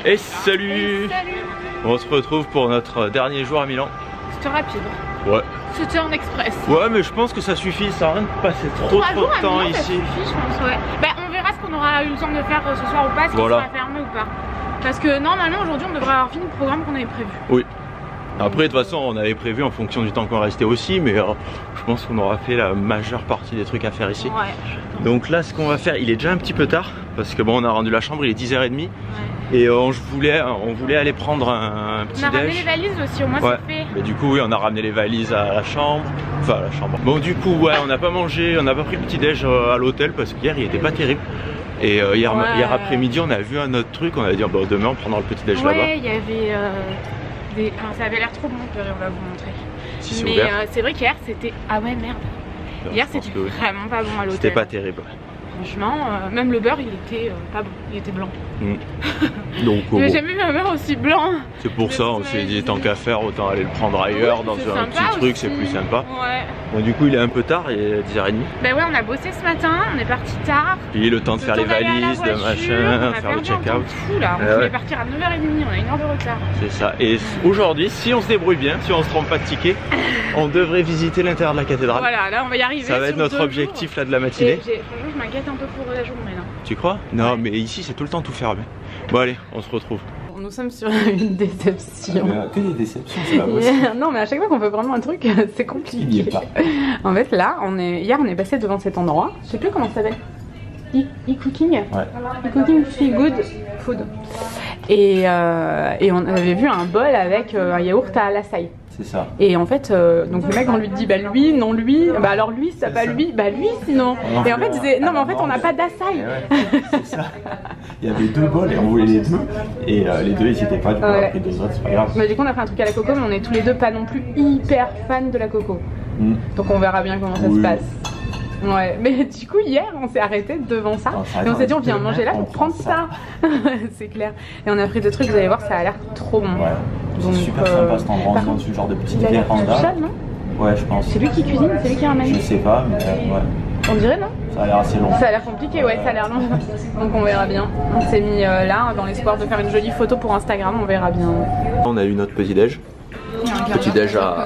Et salut. On se retrouve pour notre dernier jour à Milan. C'était rapide. Ouais. C'était en express. Ouais, mais je pense que ça suffit, ça n'a rien de passer trop de temps ici. Ça suffit, je pense, ouais. Bah, on verra ce qu'on aura eu le temps de faire ce soir ou pas, si voilà. ça sera fermé ou pas. Parce que normalement aujourd'hui on devrait avoir fini le programme qu'on avait prévu. Oui. Après de toute façon on avait prévu en fonction du temps qu'on restait aussi, mais je pense qu'on aura fait la majeure partie des trucs à faire ici. Ouais. Donc là ce qu'on va faire, il est déjà un petit peu tard parce que bon on a rendu la chambre, il est 10h30 ouais. Et on voulait aller prendre un petit déj. On a ramené les valises aussi, au moins ouais. c'est fait. Mais du coup oui on a ramené les valises à la chambre. Enfin à la chambre. Bon du coup ouais on n'a pas mangé, on n'a pas pris le petit déj à l'hôtel parce qu'hier il était pas terrible. Et hier après-midi on a vu un autre truc, on a dit bah, demain on prendra le petit déj là-bas. Ouais, il y avait enfin, ça avait l'air trop bon, on va vous montrer. Si, mais c'est vrai qu'hier c'était... Ah ouais merde. Hier c'était vraiment pas bon à l'hôtel. C'était pas terrible. Franchement, même le beurre il était pas bon, il était blanc. Donc j'ai jamais vu un beurre aussi blanc. C'est pour ça on s'est dit tant qu'à faire autant aller le prendre ailleurs dans un petit truc, c'est plus sympa. Ouais. Bon du coup il est un peu tard, il est 10h30. Bah ouais on a bossé ce matin, on est parti tard. Puis le temps de faire les valises, de machin, faire le check-out. Fou là, on voulait partir à 9h30, on a 1 heure de retard. C'est ça, et aujourd'hui si on se débrouille bien, si on se trompe pas de ticket, on devrait visiter l'intérieur de la cathédrale. Voilà, là on va y arriver. Ça va être notre objectif là de la matinée. Franchement je m'inquiète un peu pour la journée là. Tu crois? Non mais ici c'est tout le temps tout fermé. Bon allez, on se retrouve. Nous sommes sur une déception. Que des déceptions, c'est pas possible. Non mais à chaque fois qu'on fait vraiment un truc, c'est compliqué. Il y est pas. En fait là, hier on est passé devant cet endroit, je sais plus comment ça s'appelle. E-Cooking. Ouais. E-Cooking Feel Good Food. Et on avait vu un bol avec un yaourt à l'açaï. C'est ça. Et en fait, donc le mec on lui dit bah lui, non lui, bah alors lui, ça pas lui, bah lui sinon. Et en fait il disait non mais en fait on n'a pas d'açaï. Ouais, c'est ça. Il y avait 2 bols et on voulait les 2. Et les 2 ils étaient pas, du coup on a pris 2 autres, c'est pas grave. Bah, du coup on a fait un truc à la coco mais on est tous les deux pas non plus hyper fans de la coco. Donc on verra bien comment ça se passe. Ouais, mais du coup hier on s'est arrêté devant ça et on s'est dit on vient manger là pour prendre ça. C'est clair. Et on a pris 2 trucs, vous allez voir ça a l'air trop bon. Ouais. C'est super sympa cet endroit, dans ce genre de petite véranda. Ouais je pense. C'est lui qui cuisine, c'est lui qui ramène. Je sais pas mais ouais. On dirait non? Ça a l'air assez long. Ça a l'air compliqué, ouais, ça a l'air long. Donc on verra bien. On s'est mis là dans l'espoir de faire une jolie photo pour Instagram, on verra bien. On a eu notre petit déj. Petit déj à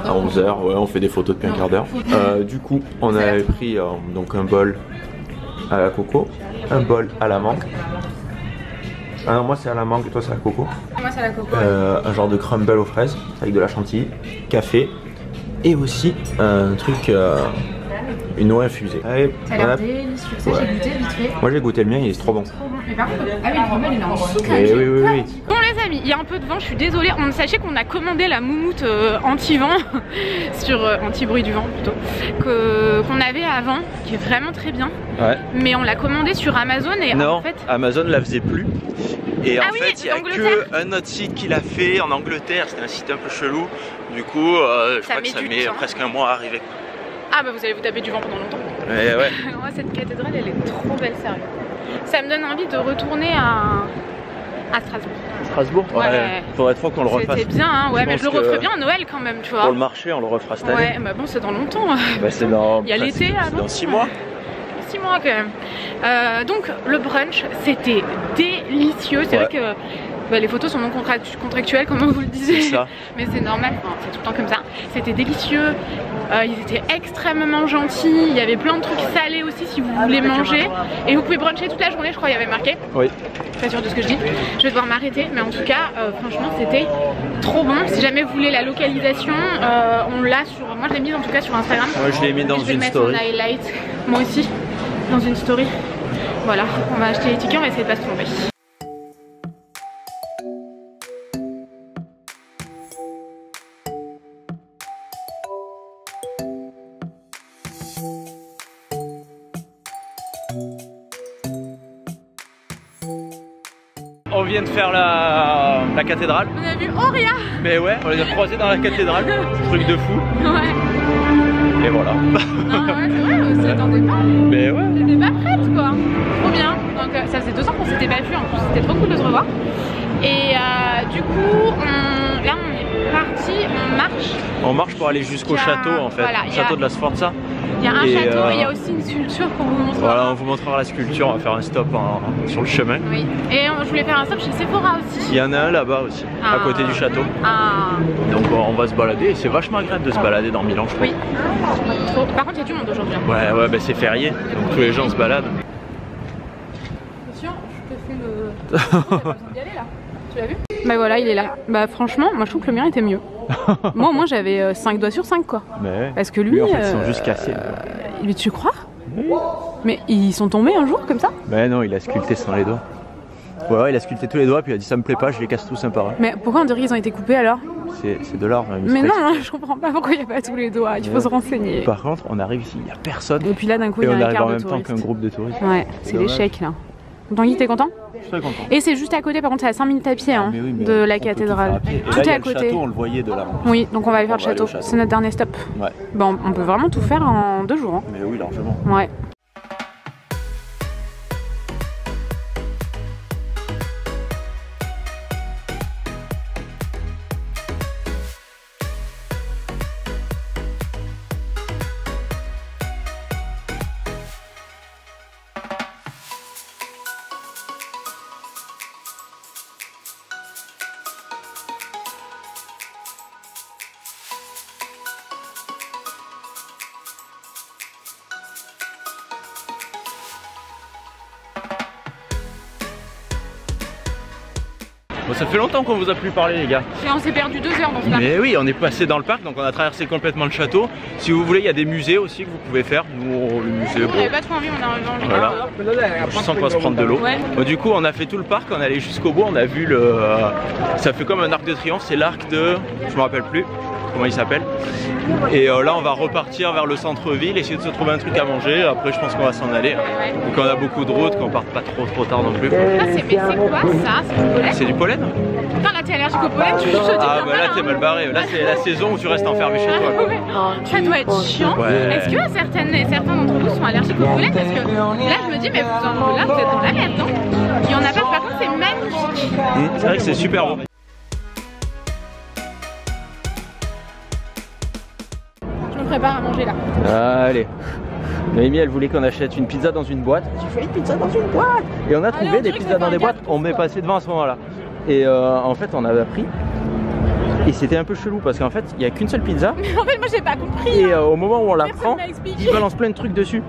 11h, ouais, on fait des photos depuis un quart d'heure. Du coup, on avait pris donc un bol à la coco, un bol à la mangue. Ah non, moi c'est à la mangue et toi c'est à la coco. Moi c'est à la coco. Un genre de crumble aux fraises avec de la chantilly, café et aussi un truc, une noix infusée. Allez, ça a l'air délicieux, ça j'ai goûté vite fait. Moi j'ai goûté le mien, il est trop bon. Mais par contre, ah oui, le crumble il est en sucre. Oui. Bon les amis, il y a un peu de vent, je suis désolée. Sachez qu'on a commandé la moumoute anti-vent, anti-bruit du vent plutôt, qu'on avait avant, qui est vraiment très bien. Ouais. Mais on l'a commandé sur Amazon et non, en fait... Amazon la faisait plus. Et en oui, fait, il n'y a qu'un autre site qui l'a fait en Angleterre, c'était un site un peu chelou. Du coup, je crois que ça met presque un mois à arriver. Ah bah vous allez vous taper du vent pendant longtemps. Ouais. Moi cette cathédrale elle est trop belle, sérieux. Ça me donne envie de retourner à Strasbourg. Strasbourg? Ouais. Faudrait trop qu'on le refasse. C'était bien, hein, ouais, mais je le referai bien à Noël quand même, tu vois. Pour le marché, on le refera cette année. Ouais, bah bon, c'est dans longtemps. Bah c'est dans... Il y a l'été là, dans 6 mois. 6 mois quand même. Donc le brunch, c'était délicieux. C'est vrai que bah, les photos sont non contractuelles, comme on vous le disait. C'est ça. Mais c'est normal, enfin, c'est tout le temps comme ça. C'était délicieux. Ils étaient extrêmement gentils. Il y avait plein de trucs salés aussi si vous voulez manger. Et vous pouvez bruncher toute la journée, je crois, il y avait marqué. Oui. Pas sûr de ce que je dis. Je vais devoir m'arrêter, mais en tout cas, franchement, c'était trop bon. Si jamais vous voulez la localisation, on l'a sur. Moi, je l'ai mise en tout cas sur Instagram. Moi, je l'ai mis dans une story. En highlight. Moi aussi, dans une story. Voilà, on va acheter les tickets, on va essayer de pas se tromper. On vient de faire la cathédrale. On a vu Auria. Mais ouais, on les a croisés dans la cathédrale. Truc de fou. Ouais. Et voilà. Non, ouais, c'est vrai, on s'y attendait pas. Mais ouais. J'étais pas prête quoi. Trop bien. Donc ça faisait 2 ans qu'on s'était pas vu en plus, c'était trop cool de se revoir. Et du coup, là on est parti, on marche. On marche pour aller jusqu'au château en fait, voilà, château de la Sforza. Il y a un château et il y a aussi une sculpture qu'on vous montrera. Voilà, on vous montrera la sculpture, on va faire un stop sur le chemin. Oui, et je voulais faire un stop chez Sephora aussi. Il y en a un là-bas aussi, à côté du château. Donc on va se balader, c'est vachement agréable de se balader dans Milan, je crois. Oui, par contre il y a du monde aujourd'hui. Ouais, bah, c'est férié, donc tous les gens se baladent. Attention, je te fais le... T'as pas besoin d'y aller là, tu l'as vu? Bah voilà, il est là. Bah franchement, moi je trouve que le mien était mieux. Moi j'avais 5 doigts sur 5 quoi. Mais parce que lui en fait, ils sont juste cassés. Mais tu crois? Oui. Mais ils sont tombés un jour comme ça? Mais non, il a sculpté sans les doigts. Ouais, il a sculpté tous les doigts puis il a dit ça me plaît pas, je les casse tous un par un. Mais pourquoi on dirait qu'ils ont été coupés alors? C'est de l'art. Mais non, je comprends pas pourquoi il n'y a pas tous les doigts, il faut se renseigner. Par contre, on arrive ici, il n'y a personne. Et puis là d'un coup il y a un quart de touristes. Et on arrive en même temps qu'un groupe de touristes. Ouais, c'est l'échec là. Tanguy, t'es content? Je suis très content. Et c'est juste à côté, par contre c'est à 5 minutes à pied hein, de la cathédrale. Tout est à côté. Le château, on le voyait de là. Oui, donc on va aller faire le château, c'est notre dernier stop. Ouais. Bon, on peut vraiment tout faire en 2 jours. Hein. Mais oui, largement. Ouais. Bon, ça fait longtemps qu'on vous a plus parlé les gars. Et on s'est perdu 2 heures dans ce parc. Mais oui, on est passé dans le parc, donc on a traversé complètement le château. Si vous voulez, il y a des musées aussi que vous pouvez faire. Nous, le musée. On n'avait pas trop envie, on a envie. Voilà. Je sens qu'on va se prendre de l'eau. Ouais. Bon, du coup, on a fait tout le parc, on est allé jusqu'au bout, on a vu le. Ça fait comme un arc de triomphe, c'est l'arc de. Je me rappelle plus comment il s'appelle. Et là, on va repartir vers le centre-ville, essayer de se trouver un truc à manger. Après, je pense qu'on va s'en aller. Ouais. Donc, on a beaucoup de routes, qu'on parte pas trop tard non plus. Ah, mais c'est quoi ça? C'est du pollen? C'est du pollen? Putain, là t'es allergique au pollen, tu chuchotes. Ah bah là t'es mal barré, là c'est la saison où tu restes enfermé chez toi. Ça doit être chiant. Ouais. Est-ce que certains d'entre vous sont allergiques au pollen? Parce que là je me dis mais là vous êtes dans la merde, non? Il y en a pas, par contre c'est magnifique. C'est vrai que c'est super bon. Je me prépare à manger là. Allez. Noémie elle voulait qu'on achète une pizza dans une boîte. Tu fais une pizza dans une boîte. Et on a trouvé des pizzas dans des boîtes, on m'est passé devant à ce moment là. Et en fait on avait appris. Et c'était un peu chelou parce qu'en fait il n'y a qu'une seule pizza. Mais en fait moi j'ai pas compris. Et au moment où on la prend, ils balancent plein de trucs dessus.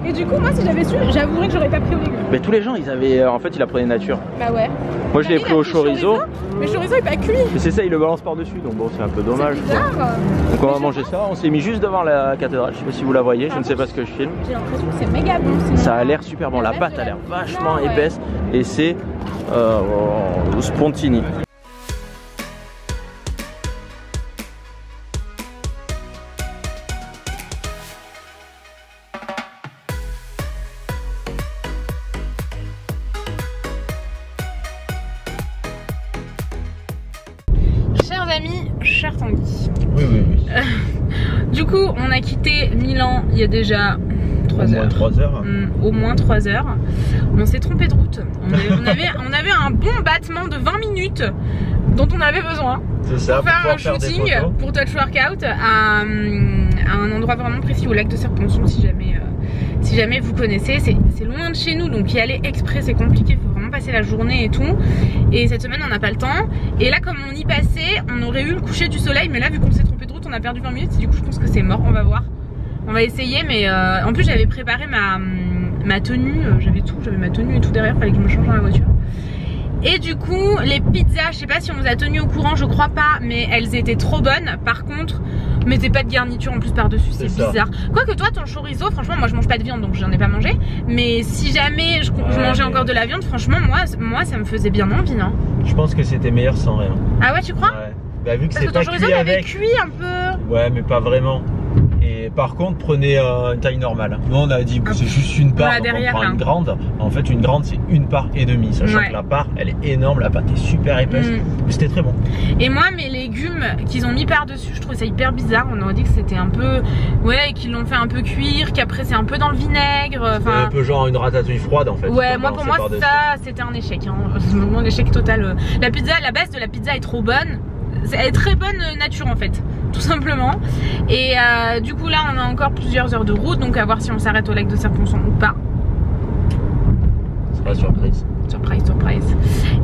Et du coup moi si j'avais su, j'avouerais que j'aurais pas pris au légumes. Mais tous les gens ils avaient, en fait ils la prenaient nature. Bah ouais. Moi je l'ai pris au chorizo. Mais le chorizo est pas cuit. Mais c'est ça, il le balance par dessus, donc bon c'est un peu dommage. Donc on va manger ça, on s'est mis juste devant la cathédrale, je sais pas si vous la voyez, je ne sais pas ce que je filme. J'ai l'impression que c'est méga bon. Ça a l'air super bon, la pâte a l'air vachement épaisse et c'est Spontini. Cher Tanguy. Oui. Du coup, on a quitté Milan il y a déjà 3 heures. 3 heures. Au moins 3 heures. On s'est trompé de route. On avait un bon battement de 20 minutes dont on avait besoin pour faire un shooting pour Touch Workout à un endroit vraiment précis au lac de Serponçon si jamais vous connaissez. C'est loin de chez nous, donc y aller exprès c'est compliqué, il faut vraiment passer la journée et tout. Et cette semaine on n'a pas le temps. Et là comme on y passait, on aurait eu le coucher du soleil, mais là vu qu'on s'est trompé de route, on a perdu 20 minutes. Et du coup je pense que c'est mort, on va voir. On va essayer, mais en plus j'avais préparé ma tenue, j'avais ma tenue et tout derrière, fallait que je me change dans la voiture. Et du coup les pizzas, je sais pas si on vous a tenu au courant, je crois pas, mais elles étaient trop bonnes. Par contre mettez pas de garniture en plus par dessus, c'est bizarre. Quoique toi ton chorizo, franchement moi je mange pas de viande donc j'en ai pas mangé. Mais si jamais je mangeais encore de la viande, franchement moi ça me faisait bien envie, non? Je pense que c'était meilleur sans rien. Ah ouais tu crois? Ouais. Bah vu que c'est pas cuit avec. Cuit un peu. Ouais mais pas vraiment. Et par contre prenez une taille normale. Nous on a dit c'est juste une part, donc on prend une grande. En fait une grande c'est une part et demie, sachant que la part elle est énorme, la pâte est super épaisse. Mais c'était très bon. Et moi mes légumes qu'ils ont mis par dessus, je trouve ça hyper bizarre. On aurait dit que c'était un peu, ouais, qu'ils l'ont fait un peu cuire, qu'après c'est un peu dans le vinaigre. Enfin un peu genre une ratatouille froide en fait. Ouais moi pour moi ça c'était un échec, hein. Vraiment un échec total. La pizza, la base de la pizza est trop bonne. elle est très bonne nature en fait, tout simplement. Et du coup là on a encore plusieurs heures de route, donc à voir si on s'arrête au lac de Serponçon ou pas. C'est pas surprise. Surprise, surprise.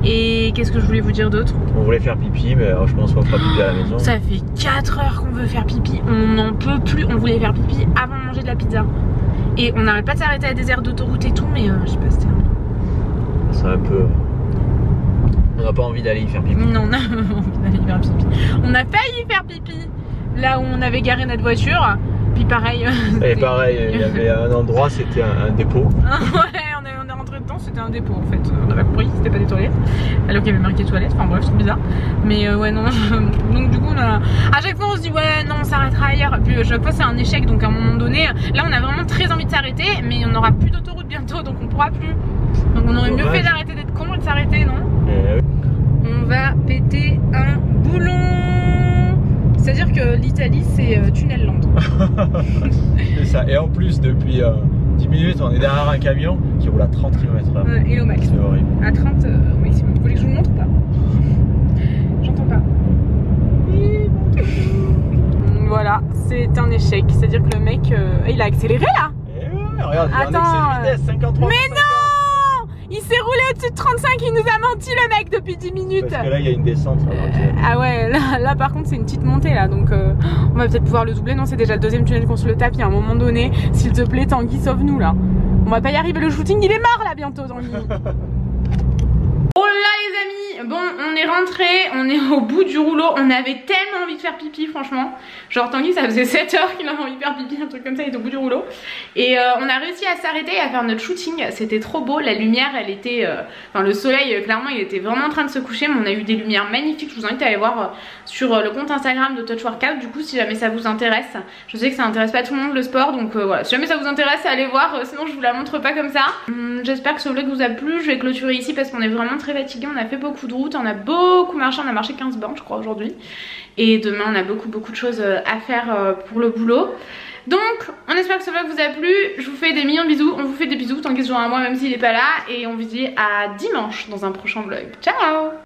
Et qu'est-ce que je voulais vous dire d'autre? On voulait faire pipi, mais je pense qu'on fera pipi à la maison. Ça fait 4 heures qu'on veut faire pipi, on n'en peut plus. On voulait faire pipi avant de manger de la pizza. Et on n'arrête pas de s'arrêter à des aires d'autoroute et tout, mais je sais pas, c'était c'est un peu... On n'a pas envie d'aller y faire pipi. Non, on a envie d'aller y faire pipi. On a failli faire pipi là où on avait garé notre voiture. Puis pareil. Et pareil, il y avait un endroit, c'était un dépôt. Ouais, on est rentré dedans, c'était un dépôt en fait. On avait compris, c'était pas des toilettes. Alors qu'il y avait marqué toilettes, enfin bref, c'est bizarre. Mais ouais, non. Donc du coup, à chaque fois on se dit, ouais, non, on s'arrêtera ailleurs. Puis à chaque fois, c'est un échec. Donc à un moment donné, là, on a vraiment très envie de s'arrêter. Mais on n'aura plus d'autoroute bientôt, donc on pourra plus. Donc on aurait mieux fait d'arrêter d'être con et de s'arrêter, non? On va péter un boulon. C'est-à-dire que l'Italie c'est Tunnel Land. C'est ça, et en plus depuis 10 minutes on est derrière un camion qui roule à 30 km/h. Et au max. C'est horrible. À 30 au maximum. Vous voulez que je vous le montre ou pas? J'entends pas. Voilà, c'est un échec. C'est-à-dire que le mec il a accéléré là. Et ouais, regarde, il a un excès de vitesse, 53. Mais non! Il s'est roulé au-dessus de 35, il nous a menti le mec depuis 10 minutes. Parce que là il y a une descente. Ah ouais, là par contre c'est une petite montée là, donc on va peut-être pouvoir le doubler. Non, c'est déjà le deuxième tunnel qu'on se le tape. Il y a un moment donné, s'il te plaît Tanguy, sauve-nous là. On va pas y arriver, le shooting il est mort là bientôt Tanguy. Oh là les amis, bon on est rentré, on est au bout du rouleau. On avait tellement envie de faire pipi franchement. Genre Tanguy ça faisait 7 heures qu'il avait envie de faire pipi, un truc comme ça, il était au bout du rouleau. Et on a réussi à s'arrêter et à faire notre shooting. C'était trop beau, la lumière elle était... Enfin le soleil clairement il était vraiment en train de se coucher. Mais on a eu des lumières magnifiques, je vous invite à aller voir sur le compte Instagram de Touch Workout. Du coup si jamais ça vous intéresse, je sais que ça intéresse pas tout le monde le sport. Donc voilà, si jamais ça vous intéresse allez voir, sinon je vous la montre pas comme ça. J'espère que ce vlog vous a plu, je vais clôturer ici parce qu'on est vraiment très fatigué. On a fait beaucoup de route, on a beaucoup marché, on a marché 15 bornes je crois aujourd'hui. Et demain on a beaucoup de choses à faire pour le boulot. Donc on espère que ce vlog vous a plu. Je vous fais des millions de bisous, on vous fait des bisous tant qu'il se joint à moi même s'il est pas là. Et on vous dit à dimanche dans un prochain vlog. Ciao!